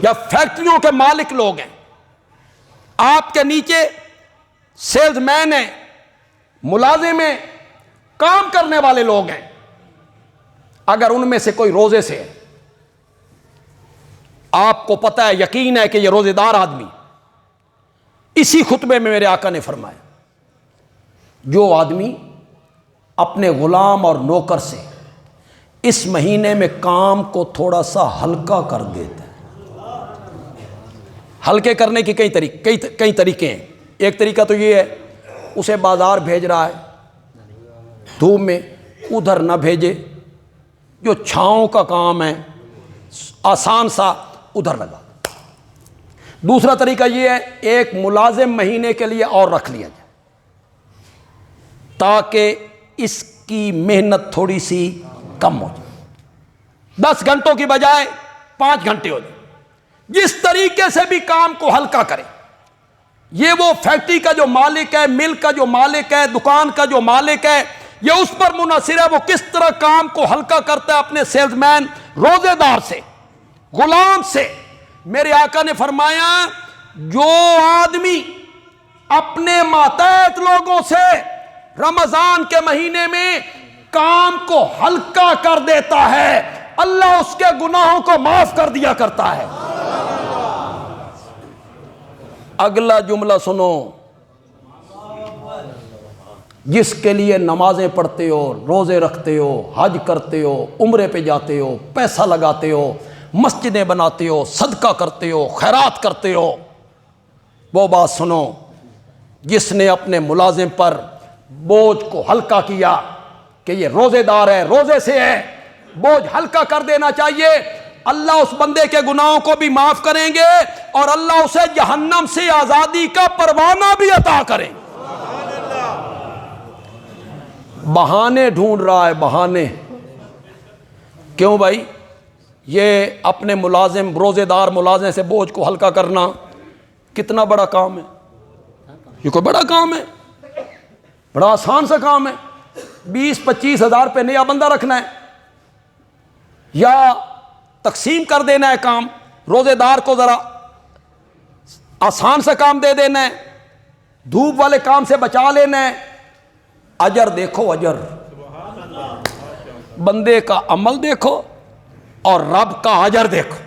Speaker 1: یا فیکٹریوں کے مالک لوگ ہیں، آپ کے نیچے سیلز مین ہیں، ملازم ہیں، کام کرنے والے لوگ ہیں، اگر ان میں سے کوئی روزے سے ہے، آپ کو پتہ ہے، یقین ہے کہ یہ روزے دار آدمی، اسی خطبے میں میرے آقا نے فرمایا جو آدمی اپنے غلام اور نوکر سے اس مہینے میں کام کو تھوڑا سا ہلکا کر دیتا ہے۔ ہلکے کرنے کی کئی طریقے ہیں۔ ایک طریقہ تو یہ ہے اسے بازار بھیج رہا ہے دھوپ میں، ادھر نہ بھیجے، جو چھاؤں کا کام ہے آسان سا ادھر لگا۔ دوسرا طریقہ یہ ہے ایک ملازم مہینے کے لیے اور رکھ لیا جائے تاکہ اس کی محنت تھوڑی سی کم ہو جائے، 10 گھنٹوں کی بجائے 5 گھنٹے ہو جائے۔ جس طریقے سے بھی کام کو ہلکا کرے، یہ وہ فیکٹری کا جو مالک ہے، مل کا جو مالک ہے، دکان کا جو مالک ہے، یہ اس پر منحصر ہے وہ کس طرح کام کو ہلکا کرتا ہے اپنے سیلز مین روزے دار سے، غلام سے۔ میرے آقا نے فرمایا جو آدمی اپنے ماتحت لوگوں سے رمضان کے مہینے میں کام کو ہلکا کر دیتا ہے، اللہ اس کے گناہوں کو معاف کر دیا کرتا ہے۔ اگلا جملہ سنو، جس کے لیے نمازیں پڑھتے ہو، روزے رکھتے ہو، حج کرتے ہو، عمرے پہ جاتے ہو، پیسہ لگاتے ہو، مسجدیں بناتے ہو، صدقہ کرتے ہو، خیرات کرتے ہو، وہ بات سنو، جس نے اپنے ملازم پر بوجھ کو ہلکا کیا کہ یہ روزے دار ہے، روزے سے ہے، بوجھ ہلکا کر دینا چاہیے، اللہ اس بندے کے گناہوں کو بھی معاف کریں گے اور اللہ اسے جہنم سے آزادی کا پروانہ بھی عطا کریں۔ بہانے ڈھونڈ رہا ہے، بہانے۔ کیوں بھائی؟ یہ اپنے ملازم، روزے دار ملازم سے بوجھ کو ہلکا کرنا کتنا بڑا کام ہے؟ یہ کوئی بڑا کام ہے؟ بڑا آسان سا کام ہے۔ 20-25 ہزار پہ نیا بندہ رکھنا ہے یا تقسیم کر دینا ہے کام، روزے دار کو ذرا آسان سے کام دے دینا ہے، دھوپ والے کام سے بچا لینا ہے۔ اجر دیکھو، اجر، بندے کا عمل دیکھو اور رب کا اجر دیکھو۔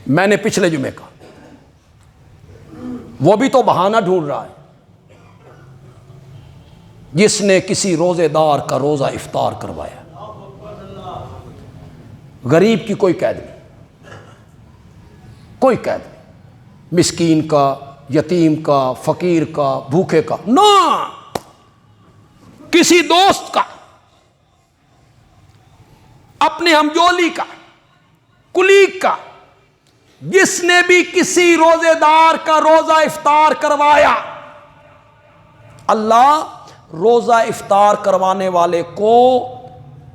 Speaker 1: میں نے پچھلے جمعے کہا، وہ بھی تو بہانہ ڈھونڈ رہا ہے، جس نے کسی روزے دار کا روزہ افطار کروایا، غریب کی کوئی قید نہیں، کوئی قید نہیں، مسکین کا، یتیم کا، فقیر کا، بھوکے کا، نہ، کسی دوست کا، اپنے ہمجولی کا، کلیگ کا، جس نے بھی کسی روزے دار کا روزہ افطار کروایا، اللہ روزہ افطار کروانے والے کو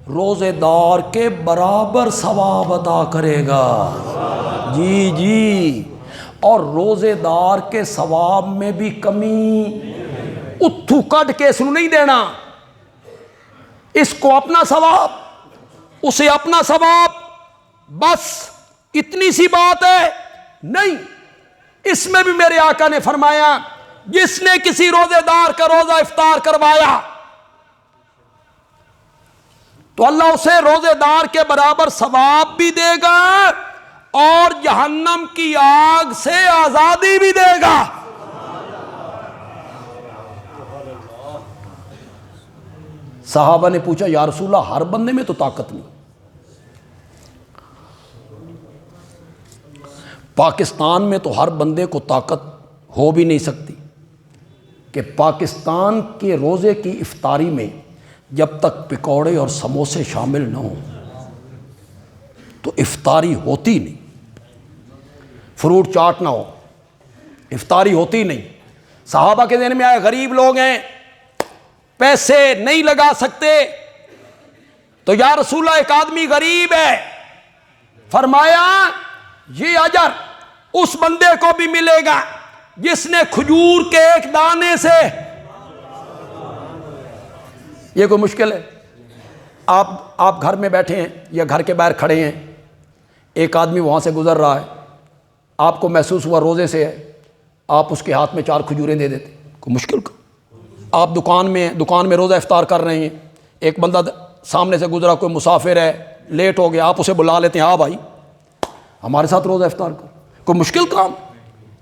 Speaker 1: روزے دار کے برابر ثواب عطا کرے گا۔ جی جی، اور روزے دار کے ثواب میں بھی کمی اتھو کٹ کے اس کو نہیں دینا، اس کو اپنا ثواب، اسے اپنا ثواب، بس اتنی سی بات ہے نہیں۔ اس میں بھی میرے آقا نے فرمایا جس نے کسی روزے دار کا روزہ افطار کروایا تو اللہ اسے روزے دار کے برابر ثواب بھی دے گا اور جہنم کی آگ سے آزادی بھی دے گا۔ صحابہ نے پوچھا یا رسول اللہ ہر بندے میں تو طاقت نہیں، پاکستان میں تو ہر بندے کو طاقت ہو بھی نہیں سکتی کہ پاکستان کے روزے کی افطاری میں جب تک پکوڑے اور سموسے شامل نہ ہوں تو افطاری ہوتی نہیں، فروٹ چاٹ نہ ہو افطاری ہوتی نہیں۔ صحابہ کے ذہن میں آئے غریب لوگ ہیں، پیسے نہیں لگا سکتے، تو یا رسول اللہ ایک آدمی غریب ہے، فرمایا یہ اجر اس بندے کو بھی ملے گا جس نے کھجور کے ایک دانے سے، یہ کوئی مشکل ہے؟ آپ گھر میں بیٹھے ہیں یا گھر کے باہر کھڑے ہیں، ایک آدمی وہاں سے گزر رہا ہے، آپ کو محسوس ہوا روزے سے ہے، آپ اس کے ہاتھ میں 4 کھجوریں دے دیتے، کوئی مشکل کا؟ آپ دکان میں روزہ افطار کر رہے ہیں، ایک بندہ سامنے سے گزرا، کوئی مسافر ہے، لیٹ ہو گیا، آپ اسے بلا لیتے ہیں، بھائی ہمارے ساتھ روزہ افطار کر، کوئی مشکل کام؟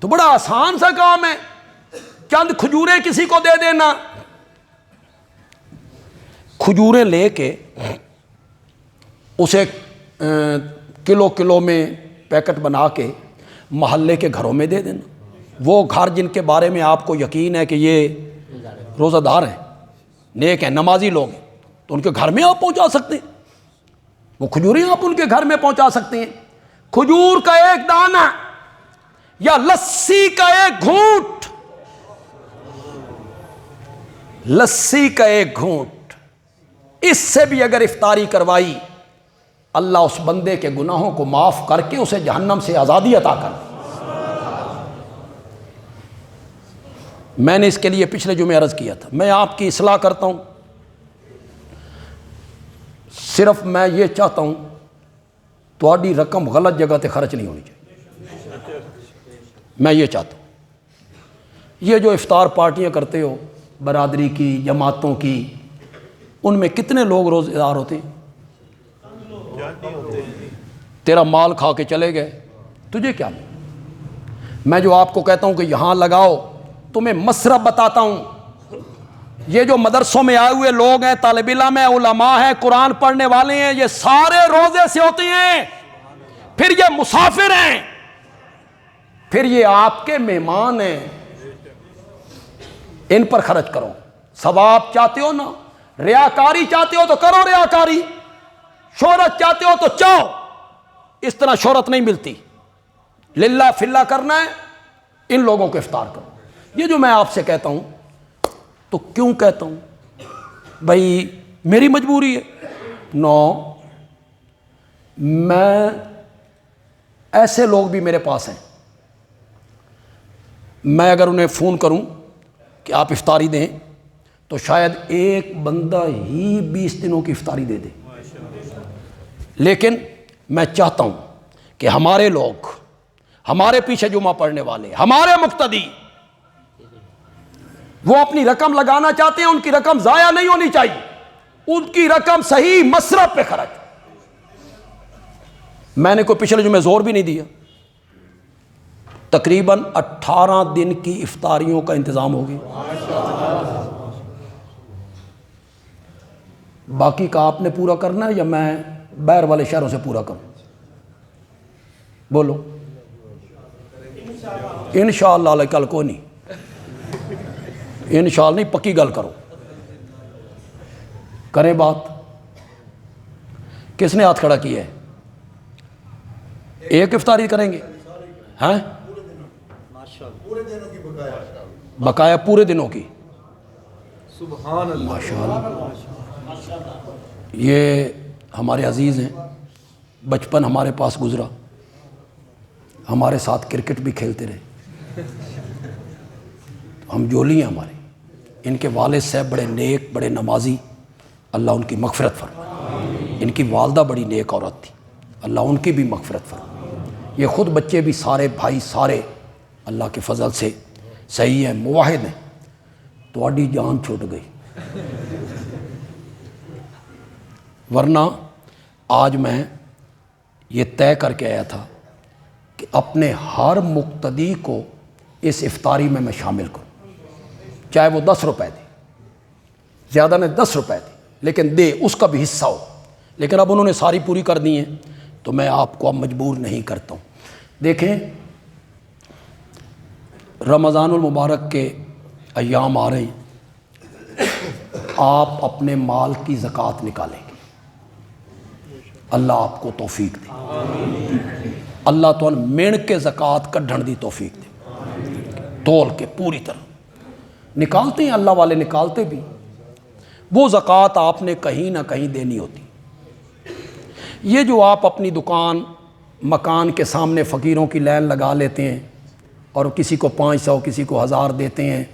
Speaker 1: تو بڑا آسان سا کام ہے، چند کھجوریں کسی کو دے دینا۔ کھجوریں لے کے اسے کلو میں پیکٹ بنا کے محلے کے گھروں میں دے دینا۔ وہ گھر جن کے بارے میں آپ کو یقین ہے کہ یہ روزہ دار ہیں، نیک ہیں، نمازی لوگ ہیں، تو ان کے گھر میں آپ پہنچا سکتے ہیں، وہ کھجوریں آپ ان کے گھر میں پہنچا سکتے ہیں۔ کھجور کا ایک دانہ یا لسی کا ایک گھونٹ، لسی کا ایک گھونٹ، اس سے بھی اگر افطاری کروائی، اللہ اس بندے کے گناہوں کو معاف کر کے اسے جہنم سے آزادی عطا کر۔ میں نے اس کے لیے پچھلے جمعے عرض کیا تھا، میں آپ کی اصلاح کرتا ہوں، صرف میں یہ چاہتا ہوں تہاڈی رقم غلط جگہ تے خرچ نہیں ہونی چاہیے، میں یہ چاہتا ہوں۔ یہ جو افطار پارٹیاں کرتے ہو برادری کی، جماعتوں کی، ان میں کتنے لوگ روزے دار ہوتے ہیں؟ تیرا مال کھا کے چلے گئے، تجھے کیا؟ میں جو آپ کو کہتا ہوں کہ یہاں لگاؤ، تمہیں مصرف بتاتا ہوں، یہ جو مدرسوں میں آئے ہوئے لوگ ہیں، طالب علم ہیں، علماء ہیں، قرآن پڑھنے والے ہیں، یہ سارے روزے سے ہوتے ہیں، پھر یہ مسافر ہیں، پھر یہ آپ کے مہمان ہیں، ان پر خرچ کرو۔ ثواب چاہتے ہو نا، ریاکاری چاہتے ہو تو کرو ریاکاری، شہرت چاہتے ہو تو چاہو، اس طرح شہرت نہیں ملتی، للہ فی اللہ کرنا ہے، ان لوگوں کو افطار کرو۔ یہ جو میں آپ سے کہتا ہوں تو کیوں کہتا ہوں؟ بھائی میری مجبوری ہے؟ نو، میں ایسے لوگ بھی میرے پاس ہیں، میں اگر انہیں فون کروں کہ آپ افطاری دیں تو شاید ایک بندہ ہی 20 دنوں کی افطاری دے دے، لیکن میں چاہتا ہوں کہ ہمارے لوگ، ہمارے پیچھے جمعہ پڑھنے والے، ہمارے مقتدی، وہ اپنی رقم لگانا چاہتے ہیں، ان کی رقم ضائع نہیں ہونی چاہیے، ان کی رقم صحیح مصرف پہ خرچ۔ میں نے کوئی پچھلے جمعے زور بھی نہیں دیا، تقریباً 18 دن کی افطاریوں کا انتظام ہو گیا۔ باقی کا آپ نے پورا کرنا ہے یا میں باہر والے شہروں سے پورا کروں؟ بولو۔ انشاءاللہ کل کو نہیں، انشاءاللہ نہیں، پکی گل کرو، کریں بات۔ کس نے ہاتھ کھڑا کیا ہے؟ ایک افطاری کریں گے؟ ہیں؟ بقایا پورے دنوں کی؟ سبحان اللہ، ماشاءاللہ۔ یہ ہمارے عزیز ہیں، بچپن ہمارے پاس گزرا، ہمارے ساتھ کرکٹ بھی کھیلتے رہے، ہم جولی ہیں ہمارے۔ ان کے والد صاحب بڑے نیک، بڑے نمازی، اللہ ان کی مغفرت فرمائے۔ ان کی والدہ بڑی نیک عورت تھی، اللہ ان کی بھی مغفرت فرمائے۔ یہ خود بچے بھی سارے بھائی سارے اللہ کے فضل سے صحیح ہیں، موحد ہیں۔ تو اڈی جان چھوٹ گئی، ورنہ آج میں یہ طے کر کے آیا تھا کہ اپنے ہر مقتدی کو اس افطاری میں شامل کروں، چاہے وہ 10 روپے دے، زیادہ نہیں 10 روپے دے، لیکن دے، اس کا بھی حصہ ہو۔ لیکن اب انہوں نے ساری پوری کر دی ہیں تو میں آپ کو اب مجبور نہیں کرتا ہوں۔ دیکھیں، رمضان المبارک کے ایام آ رہے ہیں، آپ اپنے مال کی زکوٰۃ نکالیں گے، اللہ آپ کو توفیق دے، اللہ تو مین کے زکوٰۃ کڈھن دی توفیق دے، تول کے پوری طرح نکالتے ہیں، اللہ والے نکالتے بھی۔ وہ زکوٰۃ آپ نے کہیں نہ کہیں دینی ہوتی۔ یہ جو آپ اپنی دکان مکان کے سامنے فقیروں کی لائن لگا لیتے ہیں اور کسی کو 500 کسی کو 1000 دیتے ہیں،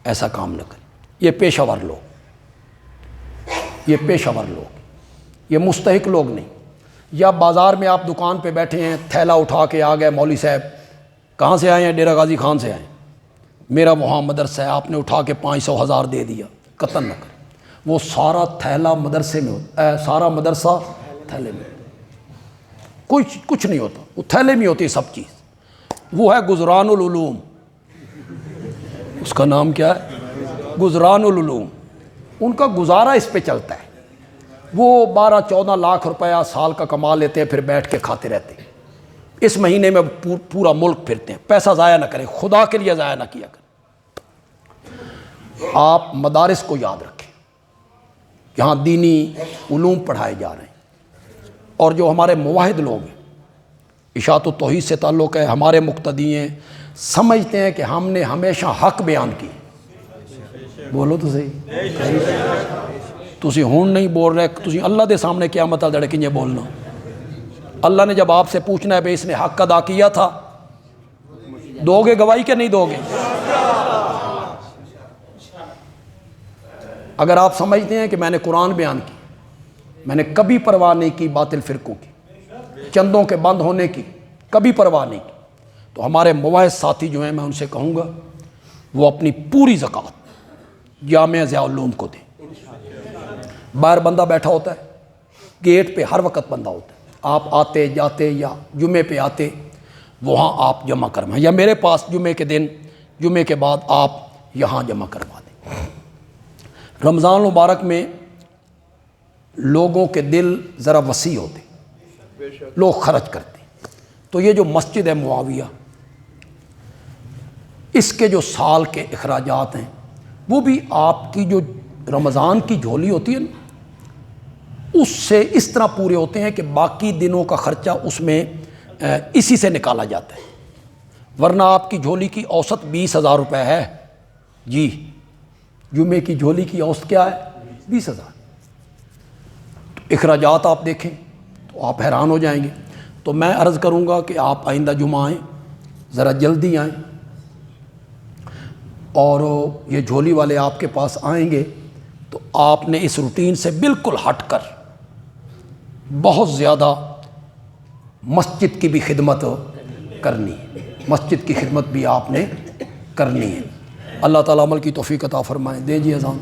Speaker 1: ایسا کام نہ کریں۔ یہ پیشہ ور لوگ، یہ پیشہ ور لوگ، یہ مستحق لوگ نہیں۔ یا بازار میں آپ دکان پہ بیٹھے ہیں، تھیلا اٹھا کے آ گئے، مولوی صاحب کہاں سے آئے ہیں؟ ڈیرہ غازی خان سے آئے ہیں، میرا وہاں مدرسہ ہے، آپ نے اٹھا کے 500 1000 دے دیا، قطن نہ کریں۔ وہ سارا تھیلا مدرسے میں ہوتا، سارا مدرسہ تھیلے میں، کچھ نہیں ہوتا، وہ تھیلے میں ہوتی ہے سب چیز۔ وہ ہے گزران العلوم، اس کا نام کیا ہے؟ گزران العلوم۔ ان کا گزارا اس پہ چلتا ہے، وہ 12-14 لاکھ روپیہ سال کا کما لیتے ہیں، پھر بیٹھ کے کھاتے رہتے ہیں۔ اس مہینے میں پورا ملک پھرتے ہیں۔ پیسہ ضائع نہ کریں، خدا کے لیے ضائع نہ کیا کریں۔ آپ مدارس کو یاد رکھیں، یہاں دینی علوم پڑھائے جا رہے ہیں، اور جو ہمارے موحد لوگ ہیں، اشاعت و توحید سے تعلق ہے، ہمارے مقتدی ہیں، سمجھتے ہیں کہ ہم نے ہمیشہ حق بیان کی۔ بولو تو صحیح، تسی ہون نہیں بول رہے، تسی اللہ دے سامنے قیامت دڑے کنجے بولنا۔ اللہ نے جب آپ سے پوچھنا ہے بھئی اس نے حق ادا کیا تھا، دو گے گواہی کہ نہیں دو گے؟ اگر آپ سمجھتے ہیں کہ میں نے قرآن بیان کی، میں نے کبھی پرواہ نہیں کی باطل فرقوں کی، چندوں کے بند ہونے کی کبھی پرواہ نہیں کی، تو ہمارے موحد ساتھی جو ہیں، میں ان سے کہوں گا وہ اپنی پوری زکوٰۃ جامعہ ضیاء العلوم کو دیں۔ باہر بندہ بیٹھا ہوتا ہے، گیٹ پہ ہر وقت بندہ ہوتا ہے، آپ آتے جاتے یا جمعے پہ آتے، وہاں آپ جمع کروائیں، یا میرے پاس جمعے کے دن، جمعے کے بعد آپ یہاں جمع کروا دیں۔ رمضان المبارک میں لوگوں کے دل ذرا وسیع ہوتے، لوگ خرچ کرتے ہیں۔ تو یہ جو مسجد ہے معاویہ، اس کے جو سال کے اخراجات ہیں، وہ بھی آپ کی جو رمضان کی جھولی ہوتی ہے نا، اس سے اس طرح پورے ہوتے ہیں کہ باقی دنوں کا خرچہ اس میں اسی سے نکالا جاتا ہے۔ ورنہ آپ کی جھولی کی اوسط 20,000 روپے ہے جی، جمعے کی جھولی کی اوسط کیا ہے؟ 20,000۔ اخراجات آپ دیکھیں تو آپ حیران ہو جائیں گے۔ تو میں عرض کروں گا کہ آپ آئندہ جمعہ آئیں، ذرا جلدی آئیں، اور یہ جھولی والے آپ کے پاس آئیں گے تو آپ نے اس روٹین سے بالکل ہٹ کر بہت زیادہ مسجد کی بھی خدمت کرنی ہے، مسجد کی خدمت بھی آپ نے کرنی ہے۔ اللہ تعالیٰ عمل کی توفیق عطا فرمائیں۔ دیں جی اذان۔